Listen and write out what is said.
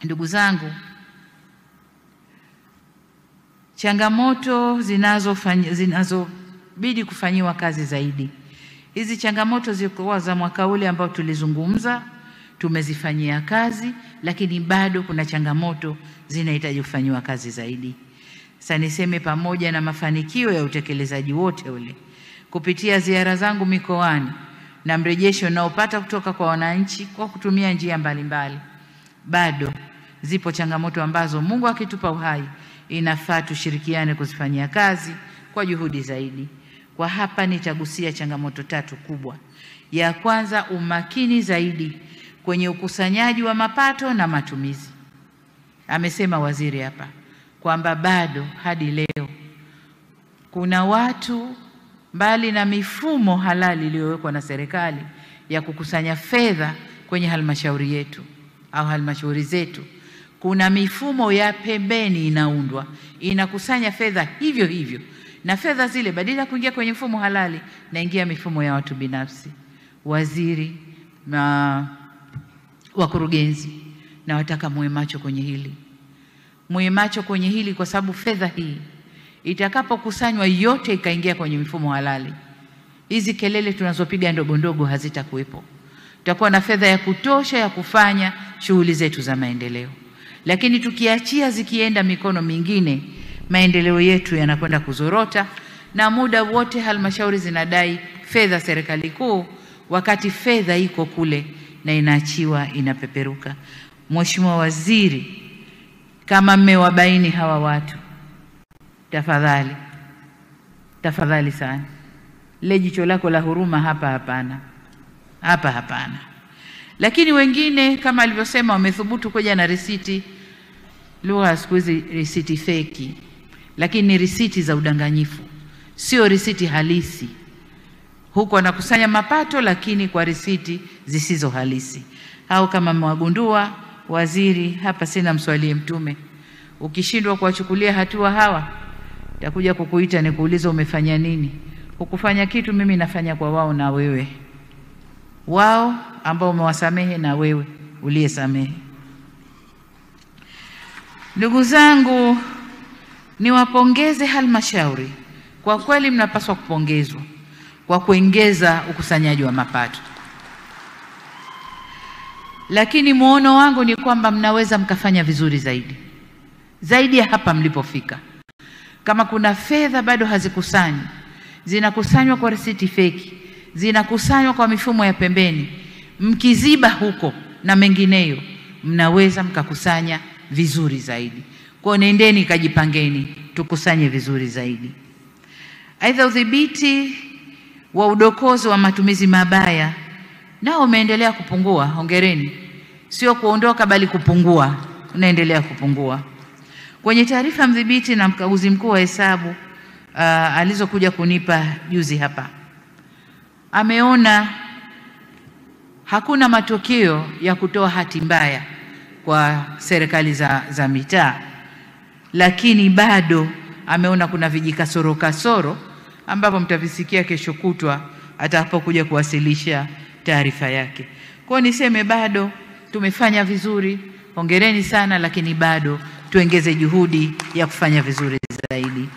Ndugu zangu, changamoto zinazobidi kufanyiwa kazi zaidi. Hizi changamoto zilikuwa za mwaka ule ambao tulizungumza, tumezifanyia kazi, lakini bado kuna changamoto zinahitaji kufanyiwa kazi zaidi. Sasa niseme, pamoja na mafanikio ya utekelezaji wote ule, kupitia ziara zangu mikoani na mrejesho naopata kutoka kwa wananchi kwa kutumia njia mbalimbali, bado zipo changamoto ambazo Mungu akitupa uhai inafaa tushirikiane kuzifanyia kazi kwa juhudi zaidi. Kwa hapa nitagusia changamoto 3 kubwa. Ya kwanza, umakini zaidi kwenye ukusanyaji wa mapato na matumizi. Amesema waziri hapa kwamba bado hadi leo kuna watu, mbali na mifumo halali iliyowekwa na serikali ya kukusanya fedha kwenye halmashauri yetu au halmashauri zetu, kuna mifumo ya pembeni inaundwa, inakusanya fedha hivyo hivyo, na fedha zile badala ya kuingia kwenye mfumo halali naingia mifumo ya watu binafsi. Waziri na wakurugenzi, na wataka muwe macho kwenye hili. Muwe macho kwenye hili, kwa sababu fedha hii itakapokusanywa yote ikaingia kwenye mifumo halali, hizi kelele tunazopiga ndogo ndogo hazitakuwepo. Tutakuwa na fedha ya kutosha ya kufanya shughuli zetu za maendeleo. Lakini tukiachia zikienda mikono mingine, maendeleo yetu yanakwenda kuzorota, na muda wote halmashauri zinadai fedha serikali kuu, wakati fedha iko kule na inaachiwa inapeperuka. Mheshimiwa Waziri, kama mmewabaini hawa watu, tafadhali sana, le jicho lako la huruma hapa hapana. Lakini wengine kama alivyosema wamethubutu kuja na risiti, lugha siku hizi risiti feki, lakini ni risiti za udanganyifu, sio risiti halisi. Huko wanakusanya mapato lakini kwa risiti zisizo halisi. Au kama mwagundua, waziri, hapa sina mswalie Mtume, ukishindwa kuwachukulia hatua hawa, takuja kukuita nikuuliza umefanya nini. Hukufanya kitu, mimi nafanya kwa wao na wewe, wao ambao umewasamehe na wewe uliyesamehe. Ndugu zangu, niwapongeze halmashauri, kwa kweli mnapaswa kupongezwa kwa kuongeza ukusanyaji wa mapato. Lakini muono wangu ni kwamba mnaweza mkafanya vizuri zaidi ya hapa mlipofika. Kama kuna fedha bado hazikusanywi, zinakusanywa kwa risiti feki, zinakusanywa kwa mifumo ya pembeni, mkiziba huko na mengineyo, mnaweza mkakusanya vizuri zaidi. Kwa nendeni kajipangeni, tukusanye vizuri zaidi. Aidha, udhibiti wa udokozi wa matumizi mabaya nao umeendelea kupungua. Hongereni, sio kuondoka bali kupungua, unaendelea kupungua. Kwenye taarifa mdhibiti na mkaguzi mkuu wa hesabu alizokuja kunipa juzi hapa, ameona hakuna matokeo ya kutoa hati mbaya kwa serikali za mitaa, lakini bado ameona kuna vijikasoro ambapo mtavisikia kesho kutwa atakapokuja kuwasilisha taarifa yake. Kwa niseme bado tumefanya vizuri, hongereni sana, lakini bado tuongeze juhudi ya kufanya vizuri zaidi.